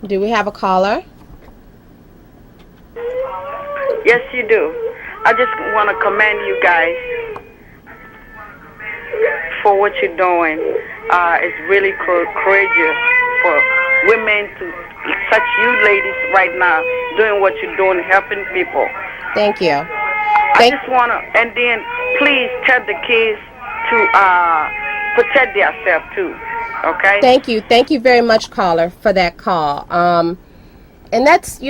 Do we have a caller? Yes, you do. I just want to commend you guys for what you're doing. It's really courageous for women to, such you ladies right now, doing what you're doing, helping people. Thank you. I just want to, and then please tell the kids to protect themselves too. Okay? Thank you very much, caller, for that call. And that's,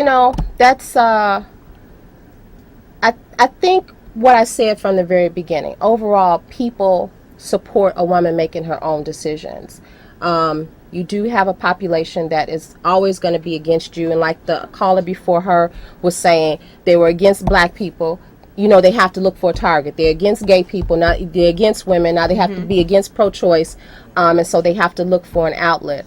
I think what I said from the very beginning. Overall, people support a woman making her own decisions. You do have a population that is always going to be against you, and like the caller before her was saying, they were against black people. They have to look for a target. They're against gay people, now they're against women, now they have to be against pro-choice, and so they have to look for an outlet.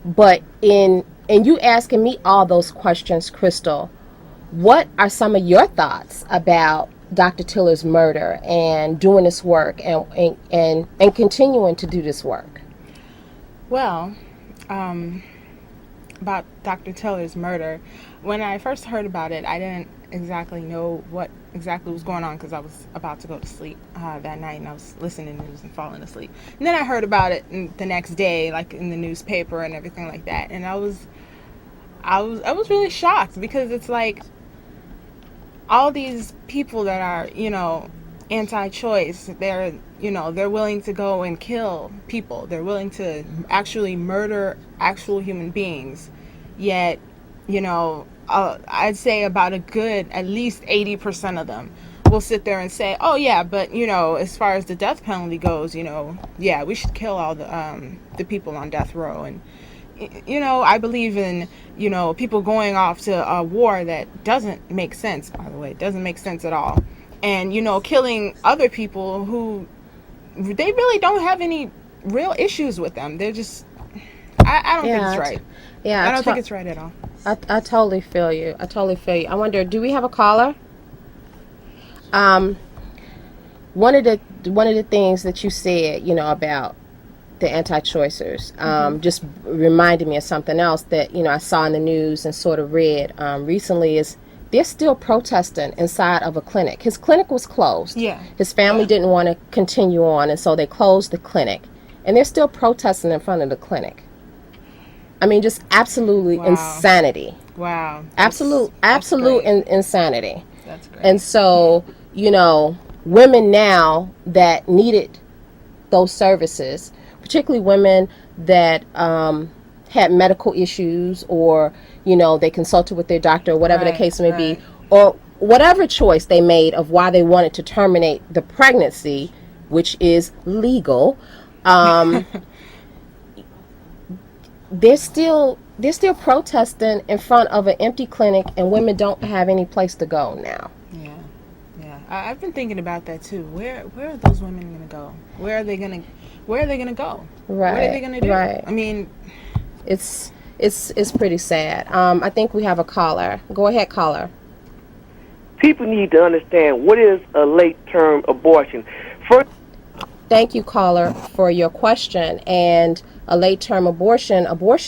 But in you asking me all those questions, Crystal, what are some of your thoughts about Dr. Tiller's murder and doing this work and continuing to do this work? Well, about Dr. Tiller's murder, when I first heard about it, I didn't exactly know what exactly was going on because I was about to go to sleep that night, and I was listening to the news and falling asleep. And then I heard about it the next day, like in the newspaper and everything like that, and I was really shocked because it's like all these people that are, anti-choice, they're willing to go and kill people. They're willing to actually murder actual human beings. Yet, I'd say about a good, at least 80% of them will sit there and say, oh yeah, but, as far as the death penalty goes, yeah, we should kill all the people on death row. And, I believe in, people going off to a war that doesn't make sense, by the way. It doesn't make sense at all. And, killing other people who they really don't have any real issues with them. They're just, I don't think it's right. I don't think it's right at all. I totally feel you. I wonder, do we have a caller? One of the things that you said, about the anti-choicers, just reminded me of something else that, I saw in the news and sort of read recently is they're still protesting inside of a clinic. His clinic was closed. Yeah. His family didn't want to continue on, and so they closed the clinic. And they're still protesting in front of the clinic. I mean, just absolutely insanity. Wow. Absolute insanity. That's great. And so, women now that needed those services, particularly women that had medical issues, or they consulted with their doctor, or whatever the case may be, or whatever choice they made of why they wanted to terminate the pregnancy, which is legal. They're still protesting in front of an empty clinic, and women don't have any place to go now. Yeah. I've been thinking about that too. Where are those women going to go? Where are they going to go? Right. What are they going to do? Right. I mean, it's pretty sad. I think we have a caller. Go ahead, caller. People need to understand what is a late-term abortion. First, thank you, caller, for your question. And a late-term abortion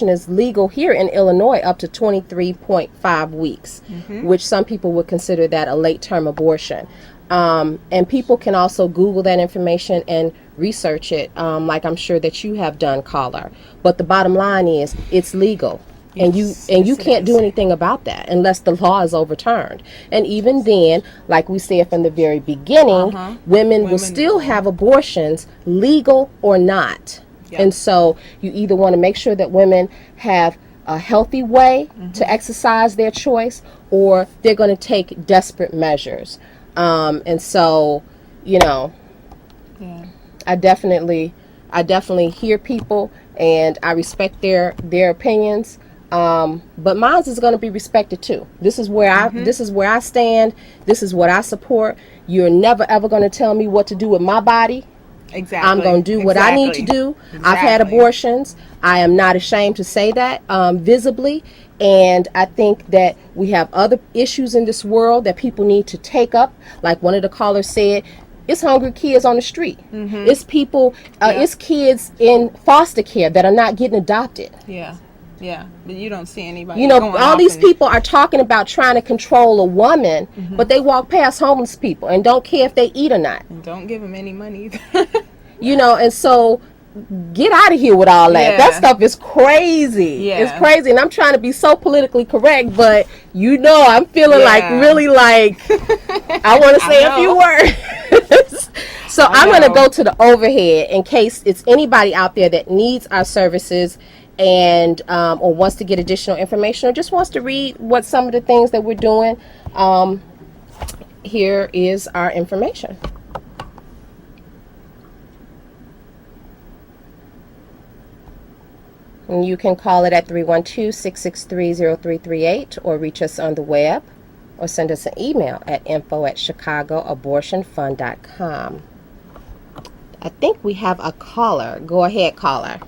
is legal here in Illinois up to 23.5 weeks, which some people would consider that a late-term abortion. And people can also Google that information and research it, like I'm sure that you have done, caller. But the bottom line is, it's legal. And you can't do anything about that unless the law is overturned. And even then, like we said from the very beginning, women will still have abortions, legal or not. Yep. And so you either want to make sure that women have a healthy way to exercise their choice, or they're going to take desperate measures. And so, I definitely hear people, and I respect their opinions. But mine is going to be respected too. This is where I stand. This is what I support. You're never ever going to tell me what to do with my body. Exactly. I'm going to do what I need to do. Exactly. I've had abortions. I am not ashamed to say that visibly. And I think that we have other issues in this world that people need to take up. Like one of the callers said, it's hungry kids on the street. It's people, it's kids in foster care that are not getting adopted. Yeah. Yeah, but you don't see anybody. You know, going all off these and- people are talking about trying to control a woman, but they walk past homeless people and don't care if they eat or not. And don't give them any money either. You know, and so get out of here with all that. Yeah. That stuff is crazy. Yeah. It's crazy, and I'm trying to be so politically correct, but you know, I'm feeling like really like I want to say a few words. So I'm going to go to the overhead in case it's anybody out there that needs our services and or wants to get additional information or just wants to read what some of the things that we're doing. Here is our information. And you can call it at 312-663-0338 or reach us on the web or send us an email at info@chicagooabortionfund.com. I think we have a caller. Go ahead, caller.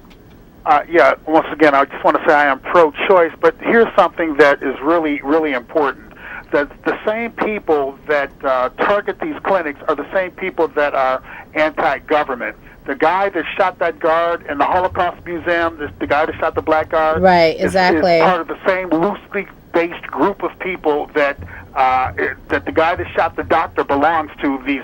Yeah, once again, I just want to say I am pro-choice, but here's something that is really, really important. That the same people that target these clinics are the same people that are anti-government. The guy that shot that guard in the Holocaust Museum, the guy that shot the black guard, Right, exactly. is part of the same loosely based group of people that the guy that shot the doctor belongs to. These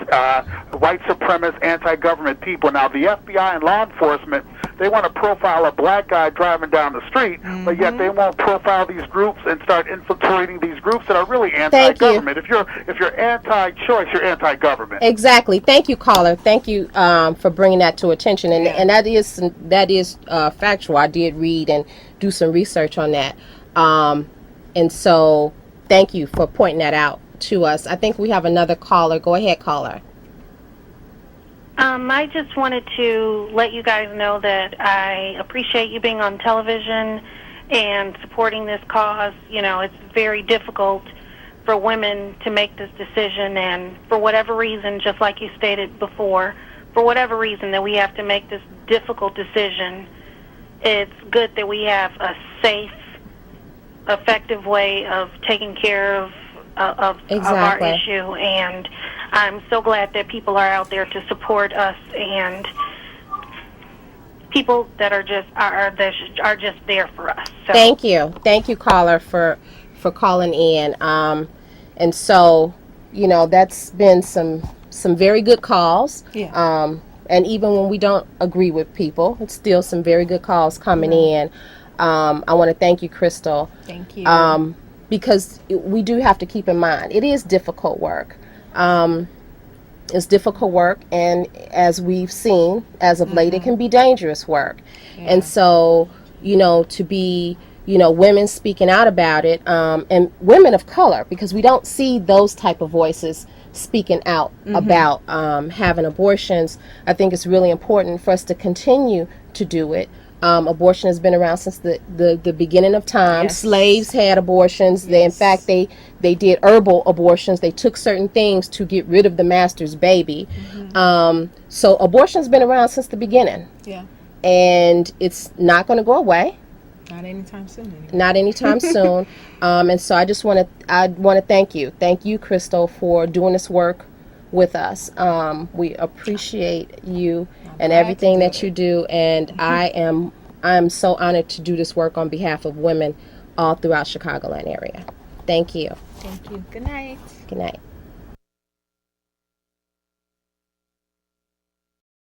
white supremacist, anti-government people. Now, the FBI and law enforcement, they want to profile a black guy driving down the street, but yet they won't profile these groups and start infiltrating these groups that are really anti-government. If you're anti-choice, you're anti-government. Exactly. Thank you, caller. Thank you for bringing that to attention. And that is factual. I did read and do some research on that. And so thank you for pointing that out to us. I think we have another caller. Go ahead, caller. I just wanted to let you guys know that I appreciate you being on television and supporting this cause. You know, it's very difficult for women to make this decision, and for whatever reason, just like you stated before, for whatever reason that we have to make this difficult decision, it's good that we have a safe, effective way of taking care of our issue, and I'm so glad that people are out there to support us and people that are just there for us. So. Thank you, caller, for calling in. And so, you know, that's been some very good calls. Yeah. And even when we don't agree with people, it's still some very good calls coming in. I want to thank you, Crystal. Thank you. Because we do have to keep in mind, it is difficult work. It's difficult work, and as we've seen, as of late, it can be dangerous work. Yeah. And so, you know, to be, you know, women speaking out about it, and women of color, because we don't see those type of voices speaking out about having abortions. I think it's really important for us to continue to do it. Abortion has been around since the beginning of time. Yes. Slaves had abortions. Yes. In fact, they did herbal abortions. They took certain things to get rid of the master's baby. So abortion's been around since the beginning. Yeah. And it's not going to go away. Not anytime soon. Anyway. Not anytime soon. And so I want to thank you. Thank you, Crystal, for doing this work with us. We appreciate you and everything that you do, and I am so honored to do this work on behalf of women all throughout Chicagoland area. Thank you. Thank you. Good night. Good night.